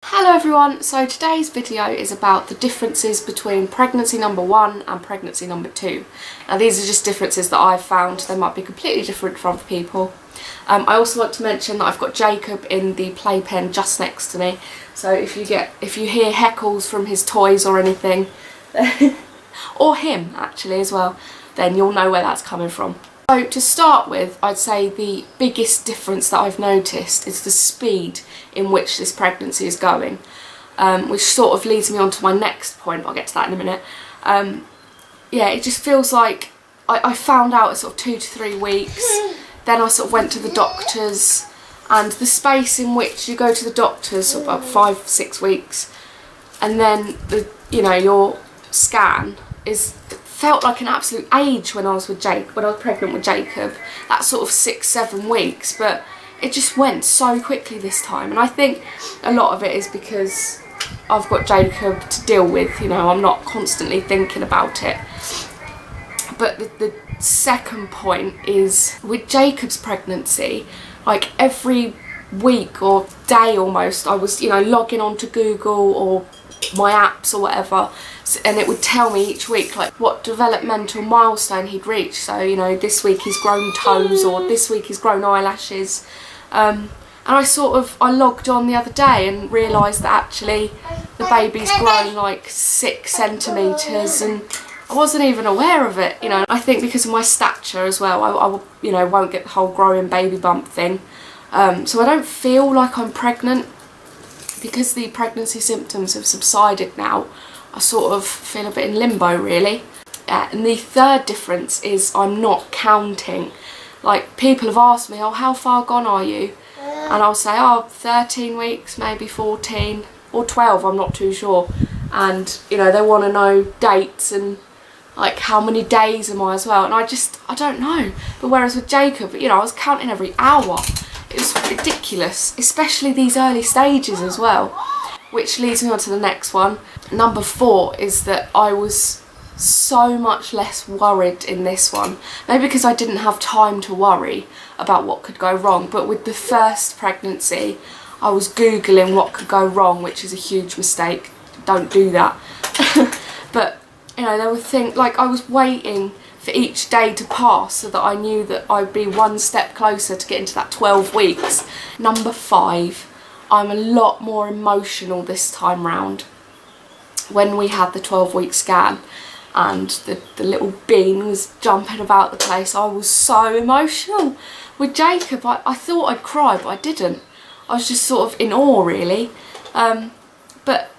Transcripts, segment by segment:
Hello everyone, so today's video is about the differences between pregnancy number 1 and pregnancy number 2. Now these are just differences that I've found, they might be completely different from other people. I also want to mention that I've got Jacob in the playpen just next to me, so if you hear heckles from his toys or anything, or him actually as well, then you'll know where that's coming from. So to start with, I'd say the biggest difference that I've noticed is the speed in which this pregnancy is going, which sort of leads me on to my next point. I'll get to that in a minute. Yeah, it just feels like I found out at sort of 2 to 3 weeks, then I sort of went to the doctors, and the space in which you go to the doctors, sort of about 5-6 weeks, and then your scan felt like an absolute age when I was pregnant with Jacob. That sort of 6-7 weeks, but it just went so quickly this time, and I think a lot of it is because I've got Jacob to deal with, I'm not constantly thinking about it. But the second point is, with Jacob's pregnancy, like every week or day almost, I was logging on to Google or my apps or whatever, and it would tell me each week like what developmental milestone he'd reached. So this week he's grown toes, or this week he's grown eyelashes, and I logged on the other day and realised that actually the baby's grown like 6 centimetres, and I wasn't even aware of it. I think because of my stature as well, I won't get the whole growing baby bump thing, so I don't feel like I'm pregnant. Because the pregnancy symptoms have subsided now, I sort of feel a bit in limbo really. And the third difference is I'm not counting. Like, people have asked me, oh, how far gone are you? And I'll say, oh, 13 weeks, maybe 14 or 12, I'm not too sure. And they want to know dates and like how many days am I as well, and I don't know. But whereas with Jacob, I was counting every hour. It was ridiculous, especially these early stages as well. Which leads me on to the next one. Number 4 is that I was so much less worried in this one. Maybe because I didn't have time to worry about what could go wrong. But with the first pregnancy, I was Googling what could go wrong, which is a huge mistake. Don't do that. But, there were things, like I was waiting for each day to pass so that I knew that I'd be one step closer to get into that 12 weeks. Number 5, I'm a lot more emotional this time round. When we had the 12-week scan and the little bean was jumping about the place, I was so emotional. With Jacob, I thought I'd cry, but I didn't. I was just sort of in awe really. But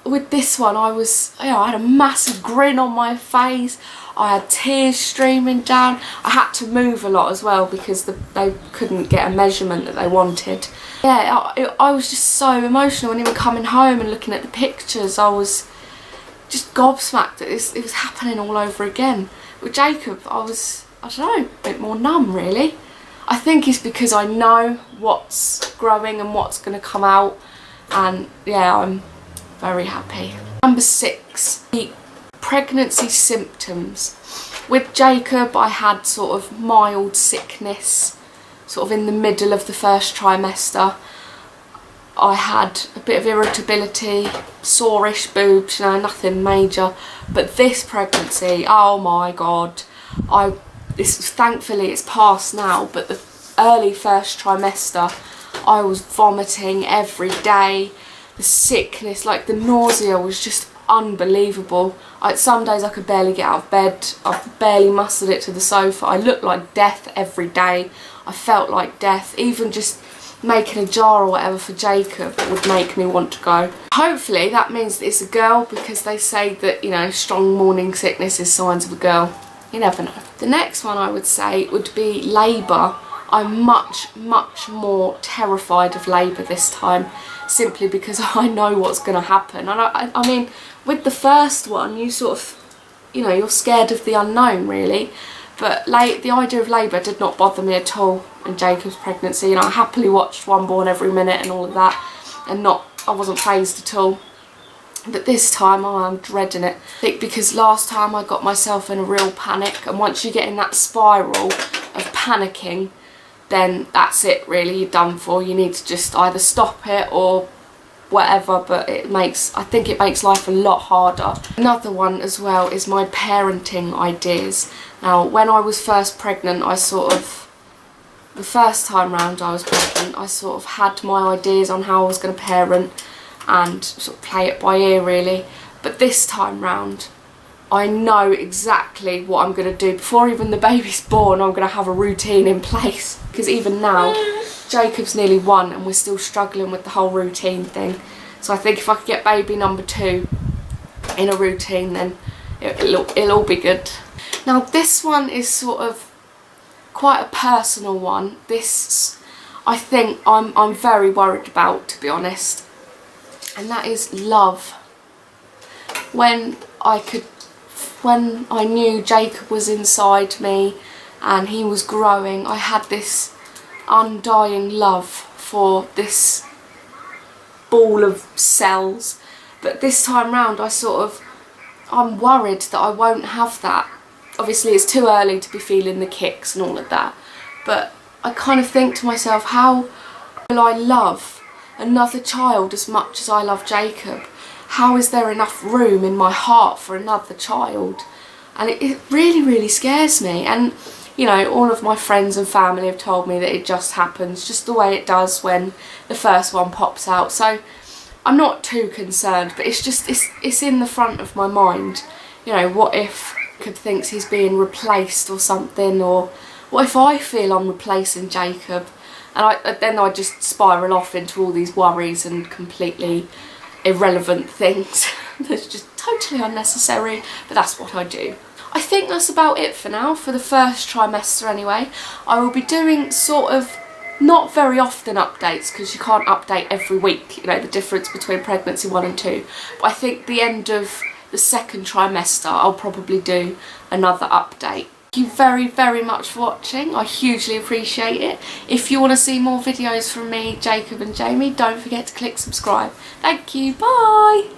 with this one, I had a massive grin on my face. I had tears streaming down. I had to move a lot as well because they couldn't get a measurement that they wanted. Yeah, I was just so emotional, and even coming home and looking at the pictures, I was just gobsmacked that it was happening all over again. With Jacob, I don't know, a bit more numb really. I think it's because I know what's growing and what's going to come out, and yeah, I'm very happy. Number 6, the pregnancy symptoms. With Jacob, I had sort of mild sickness, sort of in the middle of the first trimester. I had a bit of irritability, sore-ish boobs, nothing major. But this pregnancy, oh my god, thankfully it's past now, but the early first trimester, I was vomiting every day. The sickness, like the nausea, was just unbelievable. Some days I could barely get out of bed. I barely mustered it to the sofa. I looked like death every day. I felt like death. Even just making a jar or whatever for Jacob would make me want to go. Hopefully that means that it's a girl, because they say that, strong morning sickness is signs of a girl. You never know. The next one I would say would be labour. I'm much, much more terrified of labour this time, simply because I know what's going to happen. And I mean, with the first one, you sort of, you're scared of the unknown really. But the idea of labour did not bother me at all in Jacob's pregnancy. I happily watched One Born every minute and all of that, and I wasn't fazed at all. But this time, I'm dreading it. I think because last time I got myself in a real panic, and once you get in that spiral of panicking, then that's it really, you're done for. You need to just either stop it or whatever, but I think it makes life a lot harder. Another one as well is my parenting ideas. Now, when I was first pregnant, the first time round I was pregnant, I sort of had my ideas on how I was going to parent and sort of play it by ear really. But this time round, I know exactly what I'm going to do. Before even the baby's born, I'm going to have a routine in place. Because even now, Jacob's nearly 1 and we're still struggling with the whole routine thing. So I think if I could get baby number 2 in a routine, then it'll all be good. Now this one is sort of quite a personal one. This, I think I'm very worried about, to be honest. And that is love. When I knew Jacob was inside me and he was growing, I had this undying love for this ball of cells. But this time round I'm worried that I won't have that. Obviously it's too early to be feeling the kicks and all of that, but I kind of think to myself, how will I love another child as much as I love Jacob? How is there enough room in my heart for another child? And it really, really scares me. And you know, all of my friends and family have told me that it just happens, just the way it does when the first one pops out. So I'm not too concerned, but it's in the front of my mind. You know, what if Jacob thinks he's being replaced or something, or what if I feel I'm replacing Jacob? And then I just spiral off into all these worries and completely irrelevant things that's just totally unnecessary, but that's what I do. I think that's about it for now, for the first trimester anyway. I will be doing sort of not very often updates, because you can't update every week, you know, the difference between pregnancy 1 and 2. But I think the end of the second trimester I'll probably do another update. Thank you very, very much for watching. I hugely appreciate it. If you want to see more videos from me, Jacob and Jamie, don't forget to click subscribe. Thank you, bye!